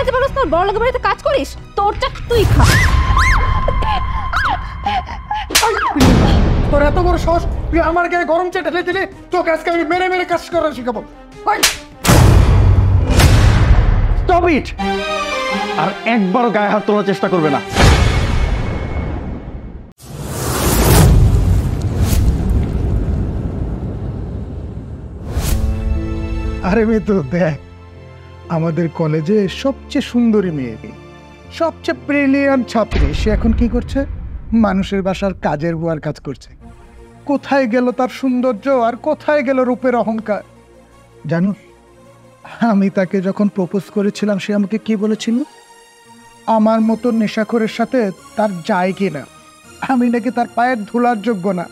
বানাইতে পারোস তোর বড় লোকের বাড়িতে কাজ করিস তোরটা তুই খা। তোর এত বড় সাহস তুই আমার গায়ে গরম চা ঢেলে দিলি তোকে আজকে আমি মেরে মেরে কাজ করা শিখাবো। Stop it. আর একবারও গায়ে হাত তোলার চেষ্টা করবে না। আরে মেয়ে তো দেখ আমাদের কলেজে সবচেয়ে সুন্দরী মেয়ে, সবচেয়ে ব্রিলিয়ান্ট ছাত্রী, সে এখন কি করছে? মানুষের বাসার কাজের বুয়ার কাজ করছে। কোথায় গেল তার সৌন্দর্য আর কোথায় গেল রূপের অহংকার? জানো আমি তাকে যখন প্রপোজ করেছিলাম সে আমাকে কি বলেছিল? আমার মতো নেশাখোরের সাথে তার যায় কিনা, আমি নাকি তার পায়ের ধুলার যোগ্য না।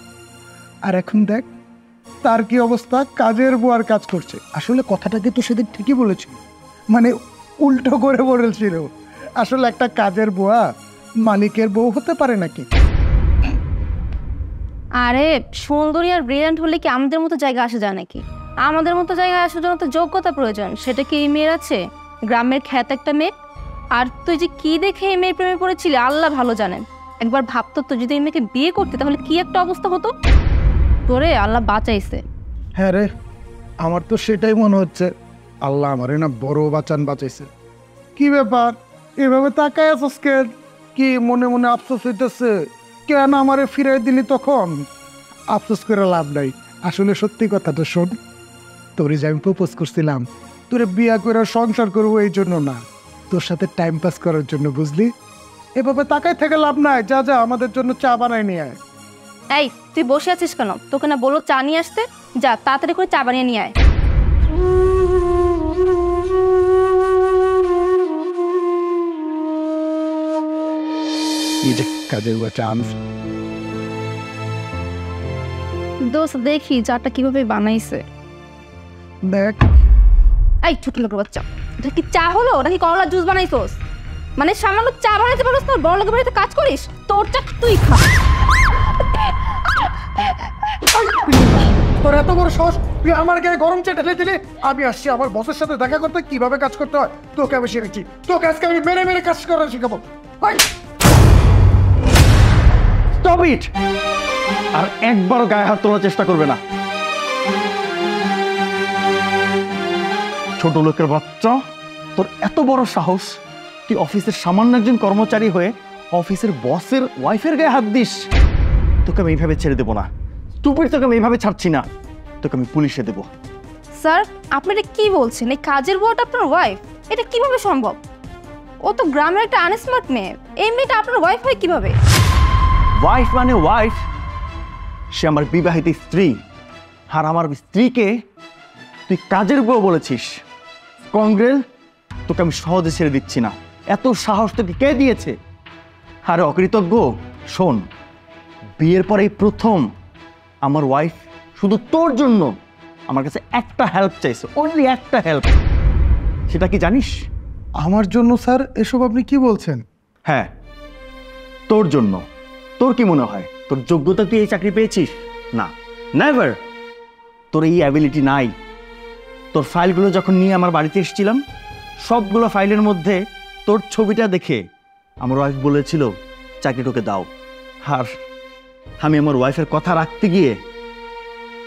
আর এখন দেখ তার কি অবস্থা, কাজের বুয়ার কাজ করছে। আসলে কথাটা কিন্তু সেদিন ঠিকই বলেছিল, মানে উল্টো করে বলেছিল। আসলে একটা কাজের বুয়া মালিকের বউ হতে পারে নাকি? আরে সুন্দরী আর ব্রিলিয়ান্ট হলে কি আমাদের মতো জায়গা আসা যায় নাকি? আমাদের মতো জায়গায় আসার জন্য তো যোগ্যতা প্রয়োজন। সেটা কি এই মেয়ের আছে? গ্রামের খ্যাত একটা মেয়ে। আর তুই যে কি দেখে এই মেয়ের প্রেমে পড়েছিলি আল্লাহ ভালো জানেন। একবার ভাবতো তো যদি এই মেয়েকে বিয়ে করতে তাহলে কি একটা অবস্থা হতো। তোরে আল্লাহ বাঁচাইছে। হ্যাঁ রে, আমার তো সেটাই মনে হচ্ছে। আল্লাহ আমারে না বড় বাঁচাইছে। কি ব্যাপার এভাবে তাকায় আছিস কেন? কি মনে মনে আফসোস হইতেছে? কেন আমারে ফিরাই দিলি তখন? আফসোস করে লাভ নাই। আসলে সত্যি কথাটা শোন, তোরে যে আমি প্রপোজ করছিলাম তোরে বিয়া করে সংসার করবো এই জন্য না, তোর সাথে টাইম পাস করার জন্য, বুঝলি? এভাবে তাকায় থেকে লাভ নাই। যা যা আমাদের জন্য চা বানাই নিয়ে আয়। এই তুই বসে আছিস কেন? তোকে না বললো চা নিয়ে আসতে? যা তাড়াতাড়ি করে চা বানিয়ে নিয়ে আয়। এই যে কাজের বুয়া চা আনছে। দোস্ত দেখি চাটা কিভাবে বানাইছে। দেখ এই ছোট লোকের বাচ্চা, এটা কি চা হলো নাকি করলা জুস বানাইছোস? মানে সামান্য চা বানাইতে পারোস তোর বড় লোকের বাড়িতে কাজ করিস তোরটা তুই খা। তোর এত বড় সাহস তুই আমার গায়ে গরম চা ঢেলে দিলি? আমি আসছি আমার বসের সাথে দেখা করতে, কিভাবে কাজ করতে হয় তোকে আমি শিখেছি। তোকে আজকে আমি মেরে মেরে কাজ করা শিখাবো। Stop it. আর একবারও গায়ে হাত তোলার চেষ্টা করবে না। ছোট লোকের বাচ্চা, তোর এত বড় সাহস তুই অফিসের সামান্য একজন কর্মচারী হয়ে অফিসের বসের ওয়াইফের গায়ে হাত দিস? তোকে আমি এইভাবে ছেড়ে দেবো না। স্টুপিড, তোকে আমি এইভাবে ছাড়ছি না। তোকে আমি পুলিশে দেবো। স্যার আপনি এটা কি বলছেন? এই কাজের বুয়াটা আপনার ওয়াইফ? এটা কিভাবে সম্ভব? ও তো গ্রামের একটা আনস্মার্ট মেয়ে। এই মেয়েটা আপনার ওয়াইফ হয় কিভাবে? ওয়াইফ মানে ওয়াইফ, সে আমার বিবাহিত স্ত্রী। আর আমার স্ত্রীকে তুই কাজের বউ বলেছিস? কংগ্রেল, তোকে আমি সহজে ছেড়ে দিচ্ছি না। এত সাহস তোকে কে দিয়েছে? আরে অকৃতজ্ঞ, শোন, বিয়ের পরে প্রথম আমার ওয়াইফ শুধু তোর জন্য আমার কাছে একটা হেল্প চাইছে, অনলি একটা হেল্প। সেটা কি জানিস? আমার জন্য? স্যার এসব আপনি কি বলছেন? হ্যাঁ, তোর জন্য। তোর কি মনে হয় তোর যোগ্যতা তুই এই চাকরি পেয়েছিস? না, নেভার। তোর এই অ্যাবিলিটি নাই। তোর ফাইলগুলো যখন নিয়ে আমার বাড়িতে এসেছিলাম, সবগুলো ফাইলের মধ্যে তোর ছবিটা দেখে আমার ওয়াইফ বলেছিল চাকরি তোকে দাও। আর আমি আমার ওয়াইফের কথা রাখতে গিয়ে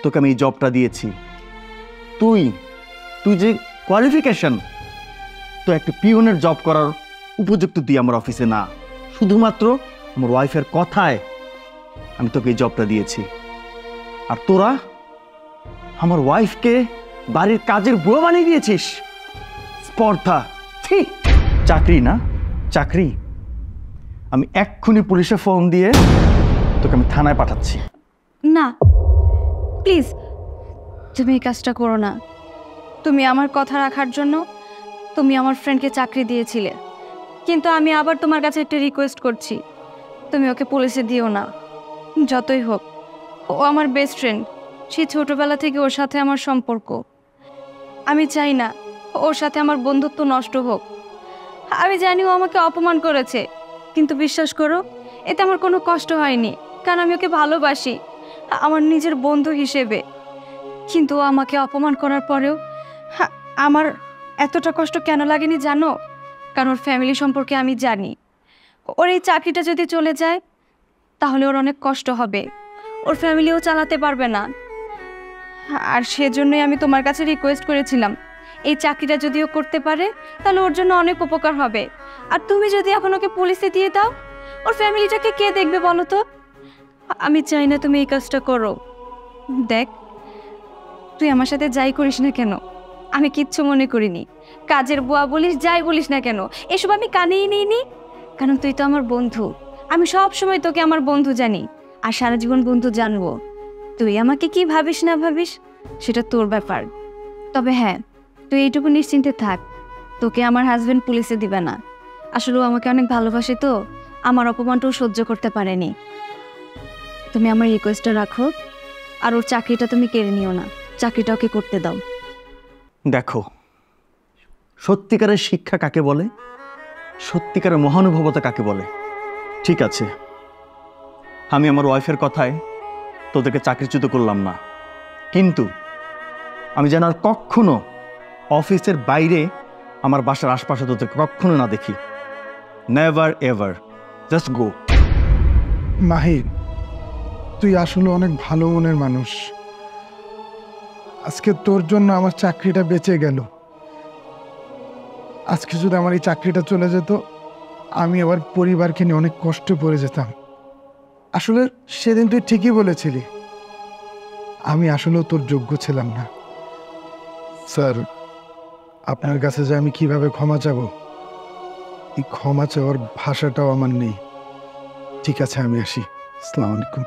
তোকে আমি এই জবটা দিয়েছি। তুই তুই যে কোয়ালিফিকেশন, তো একটা পিওনের জব করার উপযুক্ত তুই আমার অফিসে না। শুধুমাত্র আমার ওয়াইফের কথায় আমি তোকে এই জবটা দিয়েছি। আর তোরা আমার ওয়াইফকে বাড়ির কাজের বুয়া বানিয়ে দিয়েছিস। স্পর্ধা, চাকরি না চাকরি। আমি এক্ষুনি পুলিশে ফোন দিয়ে তোকে আমি থানায় পাঠাচ্ছি। না প্লিজ, তুমি এই কাজটা করো না। তুমি আমার কথা রাখার জন্য তুমি আমার ফ্রেন্ডকে চাকরি দিয়েছিলে, কিন্তু আমি আবার তোমার কাছে একটা রিকোয়েস্ট করছি, তুমি ওকে পুলিশে দিও না। যতই হোক ও আমার বেস্ট ফ্রেন্ড, সেই ছোটোবেলা থেকে ওর সাথে আমার সম্পর্ক। আমি চাই না ওর সাথে আমার বন্ধুত্ব নষ্ট হোক। আমি জানি ও আমাকে অপমান করেছে, কিন্তু বিশ্বাস করো এতে আমার কোনো কষ্ট হয়নি, কারণ আমি ওকে ভালোবাসি আমার নিজের বন্ধু হিসেবে। কিন্তু ও আমাকে অপমান করার পরেও আমার এতটা কষ্ট কেন লাগেনি জানো? কারণ ওর ফ্যামিলি সম্পর্কে আমি জানি। ওর এই চাকরিটা যদি চলে যায় তাহলে ওর অনেক কষ্ট হবে, ওর ফ্যামিলিও চালাতে পারবে না। আর সেজন্যই আমি তোমার কাছে রিকোয়েস্ট করেছিলাম, এই চাকরিটা যদি ও করতে পারে তাহলে ওর জন্য অনেক উপকার হবে। আর তুমি যদি এখন ওকে পুলিশে দিয়ে দাও, ওর ফ্যামিলিটাকে কে দেখবে বলো তো? আমি চাই না তুমি এই কাজটা করো। দেখ, তুই আমার সাথে যাই করিস না কেন আমি কিচ্ছু মনে করিনি। কাজের বুয়া বলিস, যাই বলিস না কেন, এসব আমি কানেই নিইনি। কারণ তুই তো আমার বন্ধু, আমি সব সময় তোকে আমার বন্ধু জানি, আর সারা জীবন বন্ধু জানবো। তুই আমাকে কি ভাবিস না ভাবিস সেটা তোর ব্যাপার। তবে হ্যাঁ, তুই এইটুকু নিশ্চিন্তে থাক, তোকে আমার হাজবেন্ড পুলিশে দিবে না। আসলে ও আমাকে অনেক ভালোবাসে, তো আমার অপমানটাও সহ্য করতে পারেনি। তুমি আমার রিকোয়েস্টটা রাখো, আর ওর চাকরিটা তুমি কেড়ে নিও না, চাকরিটা ওকে করতে দাও। দেখো, সত্যিকারের শিক্ষা কাকে বলে, সত্যিকারের মহানুভবতা কাকে বলে। ঠিক আছে, আমি আমার ওয়াইফের কথায় তোদেরকে চাকরিচ্যুত করলাম না, কিন্তু আমি যেন আর কখনো অফিসের বাইরে আমার বাসার আশপাশে তোদেরকে কখনো না দেখি। Never ever, just go. Mahir, তুই আসলে অনেক ভালো মনের মানুষ। আজকে তোর জন্য আমার চাকরিটা বেঁচে গেল। আজকে যদি আমার এই চাকরিটা চলে যেত, আমি আবার পরিবারকে নিয়ে অনেক কষ্ট পড়ে যেতাম। আসলে সেদিন তুই ঠিকই বলেছিলি, আমি আসলেও তোর যোগ্য ছিলাম না। স্যার, আপনার কাছে যে আমি কিভাবে ক্ষমা চাবো, এই ক্ষমা চাওয়ার ভাষাটাও আমার নেই। ঠিক আছে, আমি আসি। আসসালামু আলাইকুম।